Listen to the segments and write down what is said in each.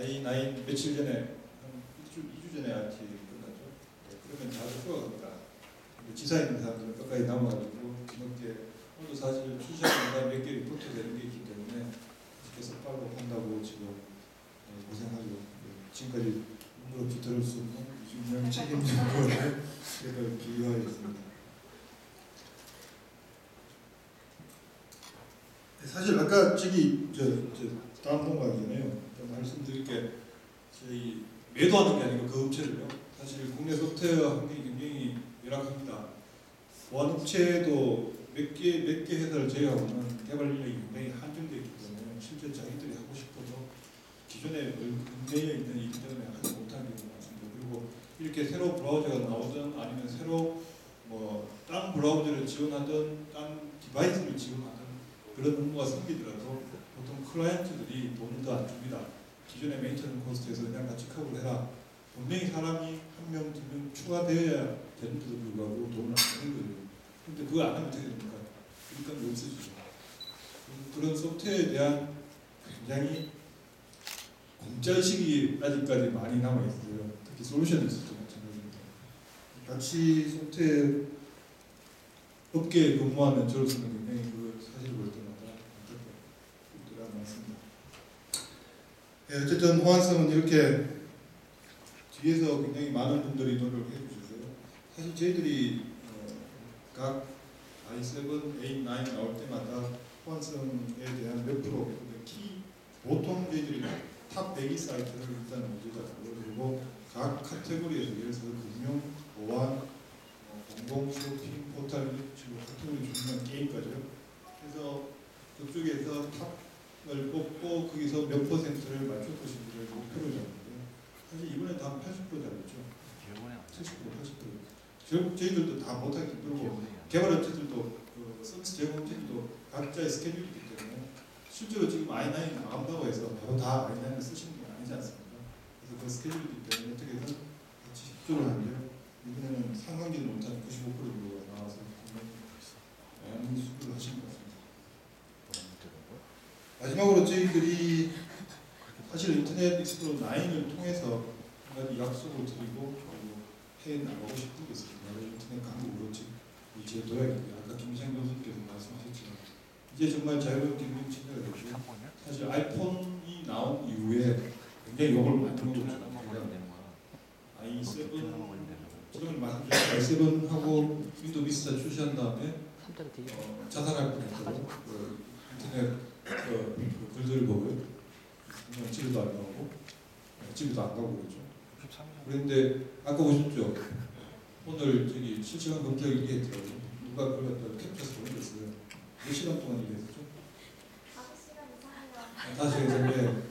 i9 며칠 전에 한 2주 전에 RT 끝났죠. 네, 그러면 다들 휴학합니다. 지사 있는 사람들은 끝까지 남아가지고 뒤늦게 오늘 사실 출시하는가 몇 개 리포트 되는 게 있기 때문에 계속 빨고 한다고 지금 고생하죠. 지금까지 눈으로 뒤틀을 수 없는 유명 책임지는 거를 제가 기여하였습니다. 사실 아까 저기 다음 동가기 전에요. 말씀드릴 게 저희 매도하는 게 아니고 그 업체를요. 사실 국내 소프트웨어 환경이 굉장히 열악합니다. 보안 업체도 몇 개 회사를 제외하고는 개발 인력이 굉장히 한정되어 있기 때문에 실제 자기들이 하고 싶어도 기존에 얽매여 있는 일이 때문에 하지 못하는 경우가 많습니다. 그리고 이렇게 새로 브라우저가 나오든 아니면 새로 딴 브라우저를 지원하든 딴 디바이스를 지원하든 그런 업무가 생기더라도 보통 클라이언트들이 돈을 더 안 줍니다. 기존의 메인터넌스 코스트에서 그냥 같이 커버를 해라. 분명히 사람이 한 명, 두 명 추가되어야 되는데도 불구하고 돈을 안 주는 거예요. 근데 그거 안 하면 어떻게 됩니까? 일단 없어지죠. 그런 소프트웨어에 대한 굉장히 공짜의식이 아직까지 많이 남아있어요. 특히 솔루션에서도 마찬가지입니다. 같이 소프트웨어 업계에 근무하는 저로서는 굉장히 그 사실을 볼 때마다 안타까운 많습니다. 네, 어쨌든 호환성은 이렇게 뒤에서 굉장히 많은 분들이 노력을 해주셨어요. 사실 저희들이 각 i7, A9 나올 때마다 호환성에 대한 몇 프로, 보통 저희들이 탑 100위 사이트를 일단 모집하고 그리고 각 카테고리에서 예를 들어서 금융, 보안, 공공, 쇼핑, 포털, 지금 카테고리 중요한 게임까지요. 그래서 그쪽에서 탑을 뽑고 거기서 몇 퍼센트를 맞출 것인지를 목표로 잡는데요. 사실 이번에 다 80% 잡았죠. 70%, 80%. 결국 저희들도 다 못하기 힘들고 개발업체들도 서비스 제공업체들도 각자의 스케줄이 있기 때문에 실제로 지금 i9이 나온다고 해서 바로 다 i9을 쓰시는 게 아니지 않습니까? 그래서 그 스케줄이기 때문에 어떻게든 같이 협조를 하는데요. 이번에는 상반기를 못한 95% 정도가 나와서 많은 수고를 하신 것 같습니다. 마지막으로 저희들이 사실 인터넷 익스플로러 9을 통해서 한 가지 약속을 드리고 해 나가고 싶은 게 있습니다. 인터넷 강국으로 제 도약입니다. 아까 김창 교수님께서 말씀하셨지만 이제 정말 자유로운 기능 침해가 되고 사실 아이폰이 나온 이후에 굉장히 욕을 많이 먹는 거죠. i7 지금 말씀드린 i7하고 윈도우 비스타 출시한 다음에 자살할 뻔했고 인터넷 글들을 보고요. 집에도 안 나오고 집에도 안 가고 그랬죠. 그런데 아까 보셨죠? 오늘 저기 실시간 검색 얘기했더라고요. 누가 그걸 갖다가 캡처해서 보내줬어요. 몇 시간 동안 얘기했었죠? 5시간 이상에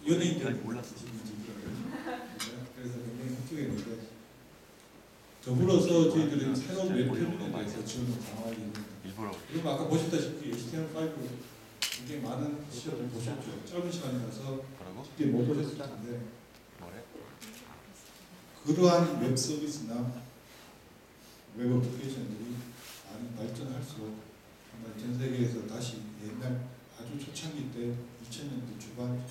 연예인들 몰랐어요. 그래서 굉장히 걱정했는데 더불어서 저희들은 새로운 웹표준에 대해서 지원을 강화하게 됩니다. 그리고 아까 보셨다시피 HTML5 굉장히 많은 시험을 보셨죠. 짧은 시간이라서 쉽게 못 보셨을 텐데 그러한 웹 서비스나 웹 어플리케이션들이 많이 발전할수록 정말 전 세계에서 다시 옛날 아주 초창기 때 2000년대 초반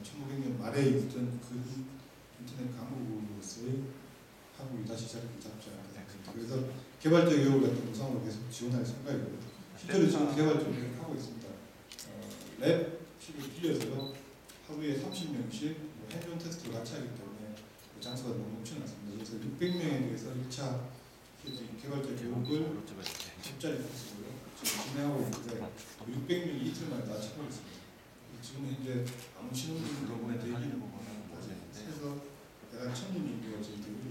1900년 말에 있던 그 인터넷 강국으로서의 한국이 다시 자리를 잡지 않을까 생각합니다. 그래서 개발자 교육을 같은 구상으로 계속 지원할 생각이고요. 실제로 지금 개발 좀 하고 있습니다. 랩실을 빌려서요. 하루에 30명씩 핸즈온 테스트를 같이 하기 때문에 장소가 너무 넘쳐났습니다. 그래서 600명에 대해서 1차 개발자 교육을 적자리 코스고요. 지금 진행하고 있는데 600명이 이틀 만에 다 참여했습니다. 지금 현재 아무 신혼부분 대기를 해서 대략 1000명 정도가 저희 교육이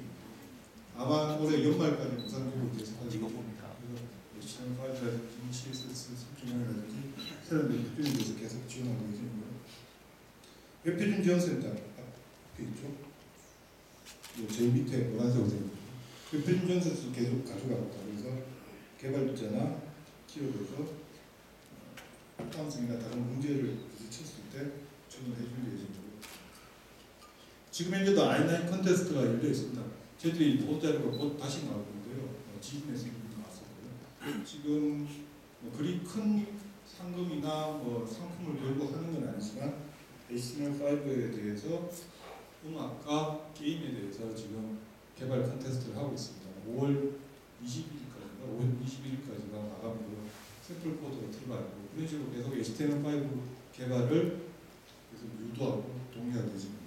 아마 올해 연말까지 부산 교육을 계속하고 시장 파일이라든지 CSS 설정이라든지 새로운 웹표준에 대해서 계속 지원하고 계십니다. 웹표준 지원센터 앞에 있죠. 제일 밑에 노란색으로 되어 있죠. 웹표준 지원센터 계속 가져가고 그래서 개발자나 기업에서 호환성이나 다른 문제를 부딪혔을 때 지원을 해줄 예정이고 지금 현재도 i9 컨테스트가 열려 있습니다. 저희들이 보도자료가 곧 다시 나올 건데요. 지금에서 지금 그리 큰 상금이나 상품을 걸고 하는 건 아니지만 HTML5에 대해서 음악과 게임에 대해서 지금 개발 컨테스트를 하고 있습니다. 5월 21일까지가 마감으로 샘플 코드가 들어가고 그런 식으로 계속 HTML5 개발을 계속 유도하고 동의가 되집니다.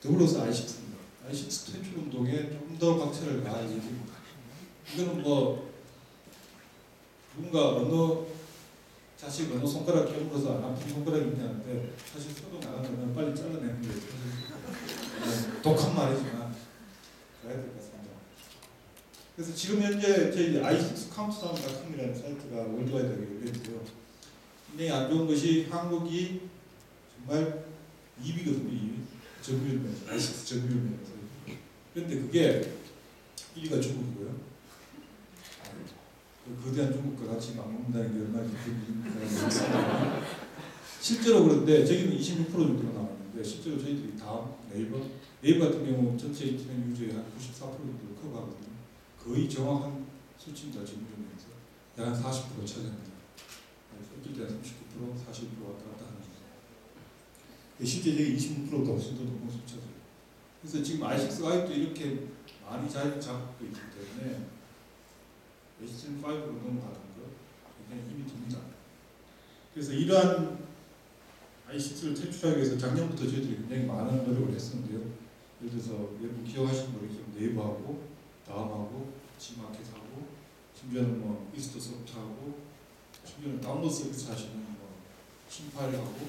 더불어서 i6입니다. i6 퇴출 운동에 좀 더 박차를 가할 예정입니다. 이거는 뭐 누군가 어느 자식 어느 손가락 깨물어서 안 아픈 손가락이 있냐는데 사실 소독 나가면 빨리 잘라내는 게 독한 말이지만 그래야 될 것 같습니다. 그래서 지금 현재 저희 i6 카운트다운.com이라는 사이트가 월드와이드하게 열려있고요. 굉장히 안 좋은 것이 한국이 정말 2위거든요. 2위. 점유율 면에서 i6 점유율 면에서. 그런데 그게 1위가 중국이고요. 거대한 중국과 같이 맞먹는다는 게 얼마나 깊은 일인가. 실제로 그런데 저기는 26% 정도가 나왔는데 실제로 저희들이 다음 네이버 같은 경우 전체 인터넷 유저의 한 94% 정도를 커버하거든요. 거의 정확한 수치입니다. 점유율에서 약 한 40% 차지합니다. 어떨 때는 39%, 41% 왔다 갔다 하는 거죠. 실제 저기 26%보다 훨씬 더 높은 숫자죠. 그래서 지금 i6 아직도 이렇게 많이 자리를 잡고 있기 때문에 HTML5로 넘어가는 거 굉장히 힘이 듭니다. 그래서 이러한 i6를 퇴출하기 위해서 작년부터 저희들이 굉장히 많은 노력을 했었는데요. 예를 들어서 여러분 기억하시는 거겠지만 네이버하고 다음하고 지마켓하고 심지어는 뭐 이스트소프트하고 심지어는 다운로드 서비스 하시는 뭐 신파일하고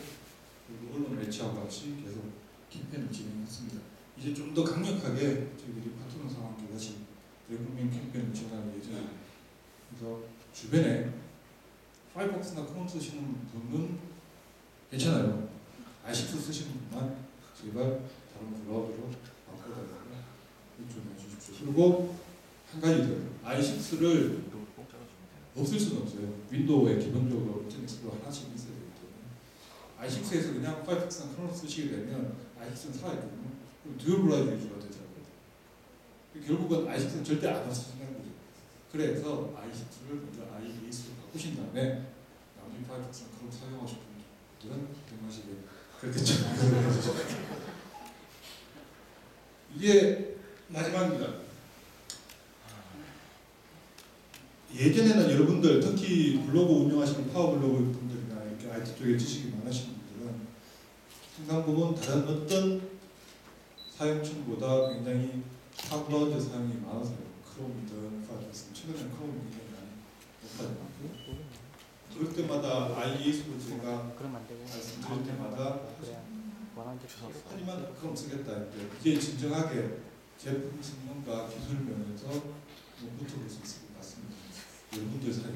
그리고 언론 매체하고 같이 계속 캠페인을 진행했습니다. 이제 좀 더 강력하게 저희들이 파트너 상황과 같이 대국민 캠페인을 진행할 예정입니다. 그래서 주변에 파이어폭스나 크롬 쓰시는 분은 괜찮아요. i6 쓰시는 분만 제발 다른 브라우저로 바꿔달라고 좀 해주십시오. 그리고 한 가지 더, i6를 없을 수는 없어요. 윈도우에 기본적으로 인터넷 익스플로러 하나씩 있어야 되기 때문에 i6에서 그냥 파이어폭스나 크롬 쓰시게 되면 i6는 살아있거든요. 그럼 듀얼 브라우저 유저가 되더라고요. 결국은 i6는 절대 안 없어진다는 거죠. 그래서 i6를 먼저 i8로 바꾸신 다음에 나머지 파이어폭스나 크롬 사용하실 분들은 대마시게 그렇게 참고를 해주십시오. 이게 마지막입니다. 예전에는 여러분들 특히 블로그 운영하시는 파워블로그 분들이나 이렇게 IT 쪽에 지식이 많으신 분들은 상당 부분 다른 어떤 사용층보다 굉장히 탑브라우저 사용이 많아서요. 크롬이든 파이어폭스는 최근에는 크롬이 굉장히 많이 높아졌고 그럴 때마다 i8로 제가 말씀드릴 때마다 하지만 크롬 쓰겠다 했는데 이제 진정하게 제품 성능과 기술 면에서 붙어볼 수 있을 것 같습니다. 여러분들 사이에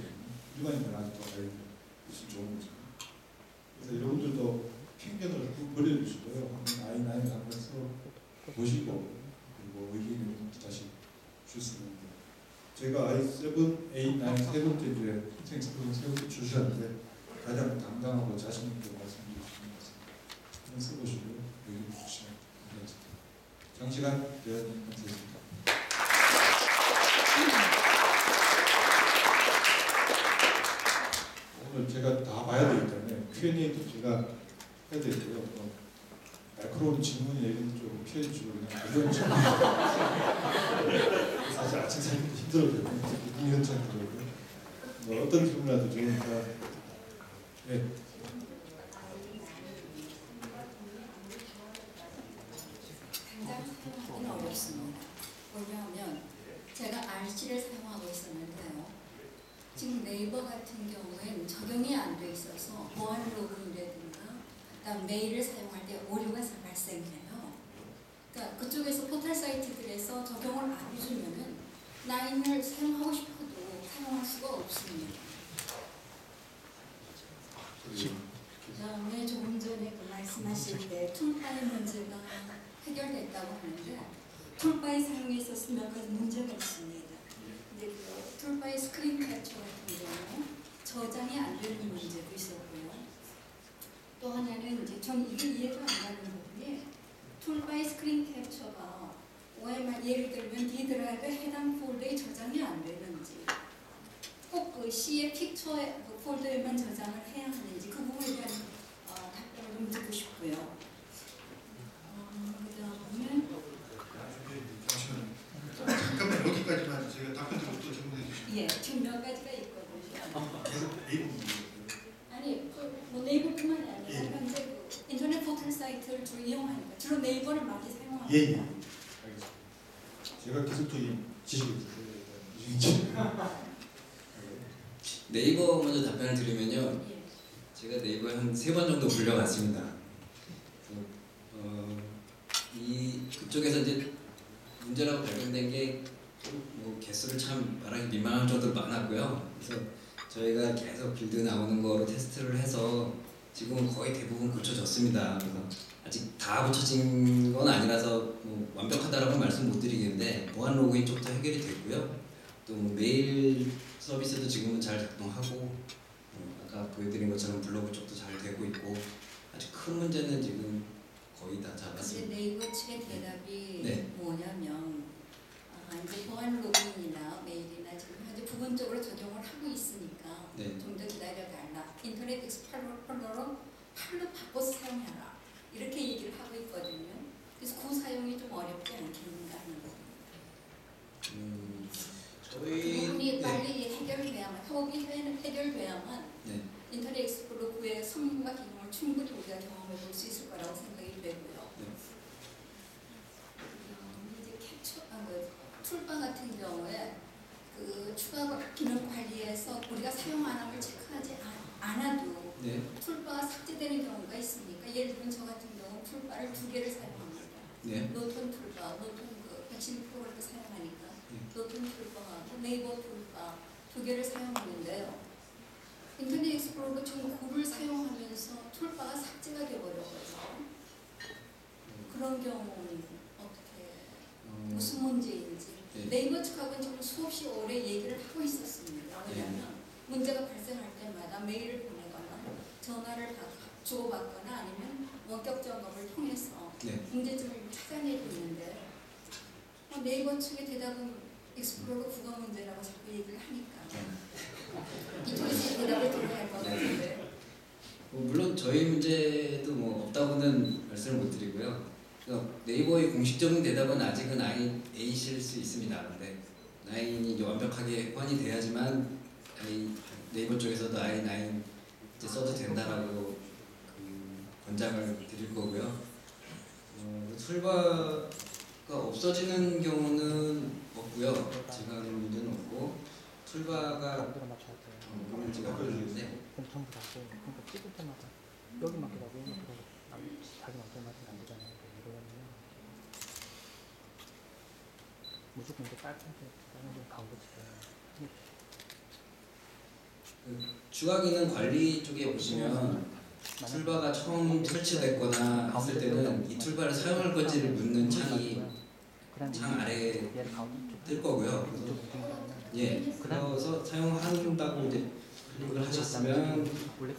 일반인들 아직도 훨씬 좋은 거죠. 그래서 여러분들도 편견을 버려주시고요. 한번 i9을 한번 보시고 그리고 의견을 다시 줄 수 있는 거. 제가 i7, A9 세 번째 주에 인생 스크린 세 번째 출시하는데 가장 당당하고 자신 있게 말씀드릴 수 있는 것 같습니다. 한번 써보시고요. 의견 주시면 감사하겠습니다. 장시간 대화님 감사합니다. 오늘 제가 다 봐야 되기 때문에 Q&A도 제가 해야 되고요. 날카로운 질문이 얘기는 좀 피해주시고 그냥 어려운 질문 사실 아침 살기도 힘들어요. 눈이 현창이더라고요. 뭐 어떤 질문이라도 좋으니까 네. 당장 사용하기는 어렵습니다. 왜냐하면 제가 RC를 사용하고 있었는데요. 지금 네이버 같은 경우에는 적용이 안 돼 있어서 보안 로그인이라든가 그다음 메일을 사용할 때 오류가 발생해요. 그러니까 그쪽에서 포털 사이트들에서 적용을 안 해주면은 9을 사용하고 싶어도 사용할 수가 없습니다. 그다음에 조금 전에 그 말씀하실 때 툴바의 문제가 해결됐다고 하는데 툴바의 사용에 있었으면 그 문제가 있습니다. 근데 그 툴바의 스크린 캡처 같은 경우 저장이 안 되는 문제도 있었고요. 또 하나는 이제 전 이게 이해가 안 가는 부분이 툴바의 스크린 캡처가 OMR 예를 들면 D 드라이브에 해당 폴더에 저장이 안 되는지 꼭 그 C의 픽처 그 폴더에만 저장을 해야 하는지 그 부분에 대한 이용하니까 주로 네이버를 많이 사용합니다. 예, 예. 알겠습니다. 제가 기술적인 지식이 있어요. 네이버 먼저 답변을 드리면요. 예. 제가 네이버에 한 3번 정도 불려갔습니다. 그쪽에서 이제 문제라고 발견된 게 뭐 개수를 참 말하기 민망할 정도로 많았고요. 그래서 저희가 계속 빌드 나오는 거로 테스트를 해서 지금은 거의 대부분 고쳐졌습니다. 그래서 아직 다 고쳐진 건 아니라서 뭐 완벽하다라고 말씀 못 드리겠는데 보안 로그인 쪽도 해결이 됐고요. 또 뭐 메일 서비스도 지금은 잘 작동하고 아까 보여드린 것처럼 블로그 쪽도 잘 되고 있고 아주 큰 문제는 지금 거의 다 이제 잡았습니다. 네이버 측의 대답이 네. 뭐냐면 이제 보안 로그인이나 메일이나 지금 현재 부분적으로 적용을 하고 있으니까 네. 좀 더 기다려달라. 인터넷 익스플로러로 팔로 바꿔서 사용해라. 이렇게 얘기를 하고 있거든요. 그래서 그 사용이 좀 어렵지 않겠는가 하는 겁니다. 그 저희 부분이 빨리 해결돼야만, 협업이 해결돼야만 네. 인터넷 익스플로러 9의 성능과 기능을 충분히 우리가 경험해 볼 수 있을 거라고 생각이 되고요. 네. 이제 툴바 같은 경우에 그 추가 기능 관리에서 우리가 사용 안 함을 체크하지 않아도 네. 툴바가 삭제되는 경우가 있으니까 예를 들면 저 같은 경우 툴바를 2개를 사용합니다. 네. 노턴 툴바, 노턴 그 백신 프로그램을 사용하니까 노턴 툴바하고 네이버 툴바 2개를 사용하는데요. 인터넷 익스플로러 지금 9를 사용하면서 툴바가 삭제가 되어버려서 그런 경우는 어떻게 무슨 문제인지 네. 네이버 측하고는 지금 수없이 오래 얘기를 하고 있었습니다. 왜냐하면 문제가 발생할 때마다 메일을 보내거나 전화를 주고받거나 아니면 원격 점검을 통해서 네. 문제점을 찾아내고 있는데 네이버 측의 대답은 익스플로러 9가 문제라고 자꾸 얘기를 하니까 이쪽에서 대답을 들어야 할 것 같은데 물론 저희 문제도 뭐 없다고는 말씀을 못 드리고요. 네이버의 공식적인 대답은 아직은 A실 수 있습니다. 근데 9이 이제 완벽하게 호환이 돼야지만 네이버 쪽에서도 i9 이제 써도 된다라고 권장을 드릴 거고요. 툴바가 없어지는 경우는 없고요. 제가 하는 문제는 없고 툴바가 문제가 없는데 그럼 전부 다 그러니까 찍을 때마다 여기 맞기도 하고 여기 맞기도 하고 자기 맞게 맞으면 안 되잖아요. 이러면 무조건 이제 빨간색 다른 좀 가운데 치고 추가 기능 관리 쪽에 보시면 툴바가 처음 설치됐거나 했을 때는 이 툴바를 사용할 건지를 묻는 창이 창 아래에 얘를 가운데 뜰 거고요. 그래서 그래서 사용한다고 이제 클릭을 하셨으면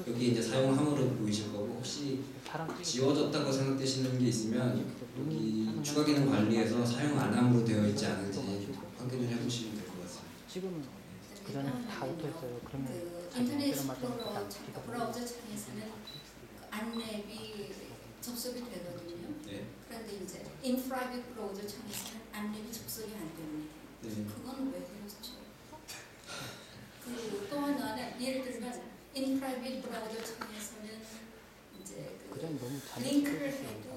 여기 이제 사용함으로 보이실 거고 혹시 지워졌다고 생각되시는 게 있으면 여기 추가 기능 관리에서 사용 안 함으로 되어 있지 않은지 확인을 해보시면 될 것 같습니다. 지금은 그 전에 다 붙어있어요. 그러면 그 자기 인터넷 멋대로 맞으면 익스플로러 안 찍히거든요. 브라우저 창에서는 그 안랩이 접속이 되거든요. 네. 그런데 이제 인프라이빗 브라우저 창에서는 안랩이 접속이 안 됩니다. 네. 그건 왜 그렇죠? 또 하나는 예를 들면 인프라이빗 브라우저 창에서는 이제 그 전에 너무 링크를 해도